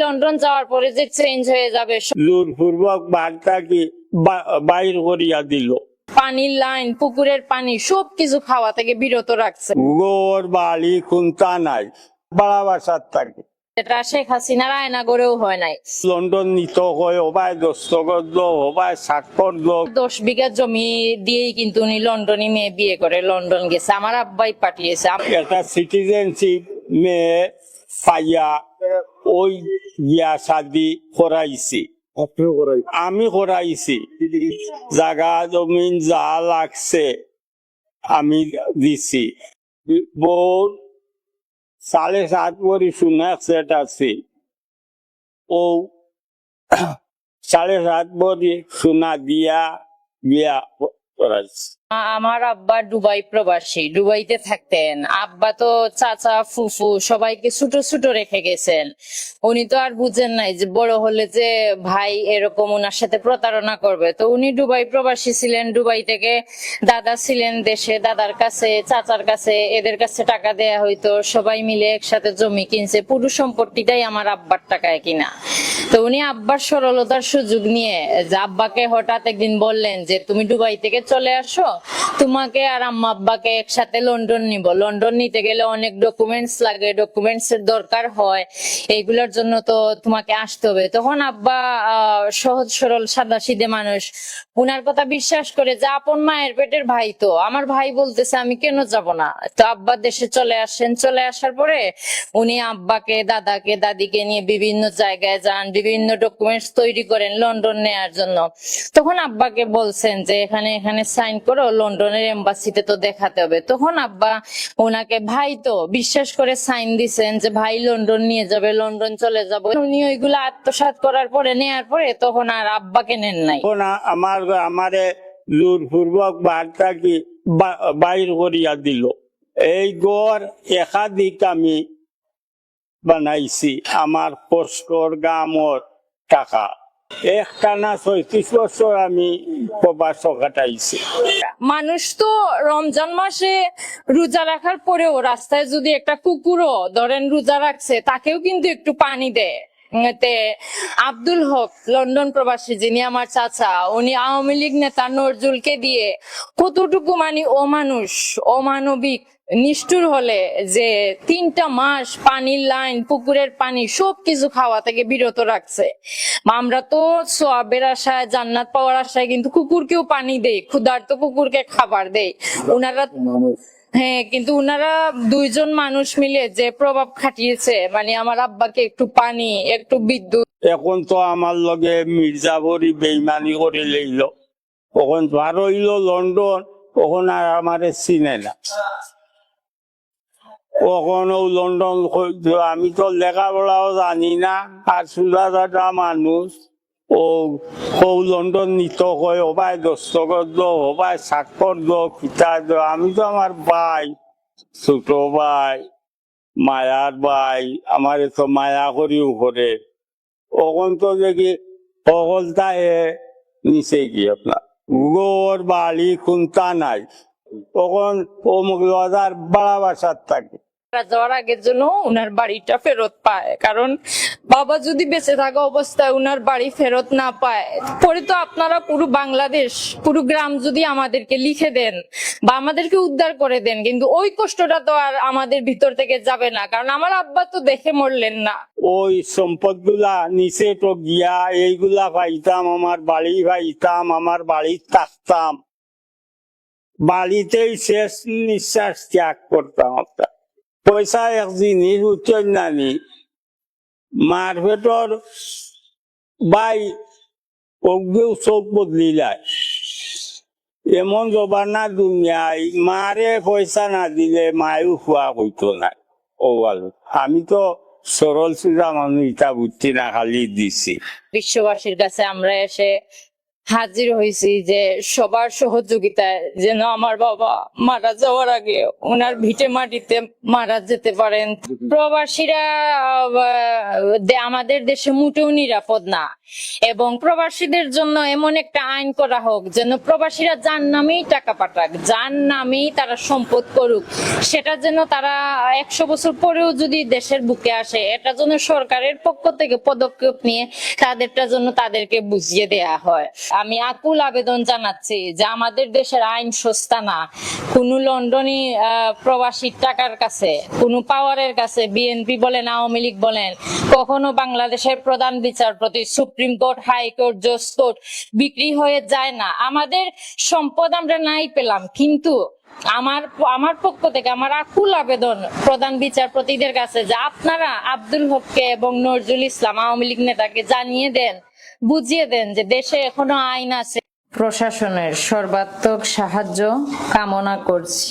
London যাওয়ার পরে যে চেঞ্জ হয়ে যাবে, জোরপূর্বক বার্তা কি বাইর করিয়া দিল। পানির লাইন, পুকুরের পানি সবকিছু খাওয়া থেকে বিরত রাখছে। গোর বাড়ি খুন্তা নাই, বাড়া বাসার থাকে। এটা শেখ হাসিনার আয়না গড়েও হয় নাই। লন্ডন নিত হয় হবায় দস্তখত দো, হবায় স্বাক্ষর দো। 10 বিঘা জমি দিয়েই কিন্তু উনি লন্ডনে মেয়ে বিয়ে করে লন্ডন গেছে, আমার আব্বাই পাঠিয়েছে। একটা সিটিজেনশিপ মেয়ে পাইয়া ওই গিয়া শাদি করাইছি, আমি করাইছি। জাগা জমিন যা লাগছে আমি দিছি। বউ 7.5 ভরি সোনা সেট আছে, ও 7.5 ভরি সোনা দিয়া বিয়া করাইছি। আমার আব্বা দুবাই প্রবাসী, দুবাইতে থাকতেন। আব্বা তো চাচা ফুফু সবাইকে ছোট ছোট রেখে গেছেন। উনি তো আর বুঝেন নাই যে বড় হলে যে ভাই এরকম ওনার সাথে প্রতারণা করবে। তো উনি দুবাই প্রবাসী ছিলেন, দুবাই থেকে দাদা ছিলেন দেশে, দাদার কাছে চাচার কাছে এদের কাছে টাকা দেয়া হইতো, সবাই মিলে একসাথে জমি কিনছে। পুরো সম্পত্তিটাই আমার আব্বার টাকায় কিনা। তো উনি আব্বার সরলতার সুযোগ নিয়ে যে আব্বাকে হঠাৎ একদিন বললেন যে তুমি দুবাই থেকে চলে আসো, তোমাকে আর আম্মা আব্বাকে একসাথে লন্ডন নিব। লন্ডন নিতে গেলে অনেক ডকুমেন্টস লাগে, ডকুমেন্টস এর দরকার হয়, এইগুলোর জন্য তো তোমাকে আসতে হবে। তখন আব্বা সহজ সরল সাদা সিধে মানুষ, উনার কথা বিশ্বাস করে যে আপন মায়ের পেটের ভাই, তো আমার ভাই বলতেছে আমি কেন যাব না। তো আব্বা দেশে চলে আসেন। চলে আসার পরে উনি আব্বাকে দাদাকে দাদিকে নিয়ে বিভিন্ন জায়গায় যান, বিভিন্ন ডকুমেন্টস তৈরি করেন লন্ডন নেয়ার জন্য। তখন আব্বাকে বলছেন যে এখানে এখানে সাইন করো, লন্ডনের এম্বাসিতে তো দেখাতে হবে। তখন আব্বা ওনাকে ভাই তো বিশ্বাস করে সাইন দিছেন যে ভাই লন্ডন নিয়ে যাবে, লন্ডন চলে যাব। উনি ওইগুলো আত্মসাৎ করার পরে নেয়ার পরে তখন আর আব্বাকে নেন নাই। আমারে জোরপূর্বক বার্তা কি বাইর করিয়া দিল। এই গড় একাধিক আমি বানাইছি আমার কষ্টর গামর টাকা। একটানা 36 বছর আমি প্রবাস কাটাইছি। মানুষ তো রমজান মাসে রোজা রাখার পরেও রাস্তায় যদি একটা কুকুরও ধরেন রোজা রাখছে, তাকেও কিন্তু একটু পানি দেয়। আব্দুল হক লন্ডন প্রবাসী, যিনি আমার চাচা, উনি আওয়ামী লীগ নেতা নজরুলকে দিয়ে কতটুকু মানে অমানুষ অমানবিক নিষ্ঠুর হলে যে 3টা মাস পানির লাইন, পুকুরের পানি সবকিছু খাওয়া থেকে বিরত রাখছে। আমরা তো সোয়াবের আশায়, জান্নাত পাওয়ার আশায় কিন্তু কুকুরকেও পানি দেই, ক্ষুধার্ত কুকুরকে খাবার দেই। উনারা হ্যাঁ, কিন্তু উনারা 2 জন মানুষ মিলে যে প্রভাব খাটিয়েছে, মানে আমার আব্বাকে একটু পানি, একটু বিদ্যুৎ। এখন তো আমার লগে মির্জাপুরি বেইমানি করে লইল, কখন বার হইল লন্ডন, কখন আর আমারে চিনে না। কখনো লন্ডন, আমি তো লেখাপড়াও জানি না, আর সুদাদাটা মানুষ। ও লন্ডন নিত হয় হবায় দস্তখত দো, হবায় স্বাক্ষর দো, খিতা দো। আমি তো আমার ভাই, ছোট ভাই, মায়ার ভাই, আমার তো মায়া করিও করে। ওখন তো দেখি সকলটা নিচে কি আপনার গোর বাড়ি খুন্তা নাই, তখন ও মুগলাদার বাড়া বাসার থাকে। যাওয়ার আগের জন্য উনার বাড়িটা ফেরত পায়, কারণ বাবা যদি বেঁচে থাকা অবস্থায় উনার বাড়ি ফেরত না পায়, পরে তো আপনারা পুরো বাংলাদেশ, পুরো গ্রাম যদি আমাদেরকে লিখে দেন বা আমাদেরকে উদ্ধার করে দেন, কিন্তু ওই কষ্টটা তো আর আমাদের ভিতর থেকে যাবে না, কারণ আমার আব্বা তো দেখে মরলেন না। ওই সম্পদ গুলা নিচে তো গিয়া এইগুলা পাইতাম, আমার বাড়ি পাইতাম, আমার বাড়ি থাকতাম, বাড়িতেই শেষ নিঃশ্বাস ত্যাগ করতাম। আপনার পয়সা এক জিনিস উচ্চন নানি, মার ভেতর বাই অজ্ঞেও চোখ বদলিলায়। এমন জবানা দুনিয়ায় মারে পয়সা না দিলে মায়ও খোয়া হইতো না। ও আমি তো সরল সুজা মানুষ, ইটা বুঝছি না, খালি দিছি। বিশ্ববাসীর কাছে আমরা এসে হাজির হয়েছি যে সবার সহযোগিতায় যেন আমার বাবা মারা যাওয়ার আগে ওনার ভিটে মাটিতে মারা যেতে পারেন। প্রবাসীরা আমাদের দেশে মোটেও নিরাপদ না, এবং প্রবাসীদের জন্য এমন একটা আইন করা হোক যেন প্রবাসীরা যার নামেই টাকা পাঠাক, যার নামেই তারা সম্পদ করুক, সেটা যেন তারা 100 বছর পরেও যদি দেশের বুকে আসে, এটা যেন সরকারের পক্ষ থেকে পদক্ষেপ নিয়ে তাদেরটা জন্য তাদেরকে বুঝিয়ে দেয়া হয়। আমি আকুল আবেদন জানাচ্ছি যে আমাদের দেশের আইন সস্তা না। কোন লন্ডনী প্রবাসীর টাকার কাছে, কোন পাওয়ারের কাছে, বিএনপি বলেন, আওয়ামী লীগ বলেন, কখনো বাংলাদেশের প্রধান বিচারপতি, সুপ্রিম কোর্ট, হাইকোর্ট, জজ কোর্ট বিক্রি হয়ে যায় না। আমাদের সম্পদ আমরা নাই পেলাম, কিন্তু আমার পক্ষ থেকে আমার আকুল আবেদন প্রধান বিচারপতিদের কাছে যে আপনারা আব্দুল হককে এবং নজরুল ইসলাম আওয়ামী লীগ নেতাকে জানিয়ে দেন, বুঝিয়ে দেন যে দেশে এখনো আইন আছে। প্রশাসনের সর্বাত্মক সাহায্য কামনা করছি।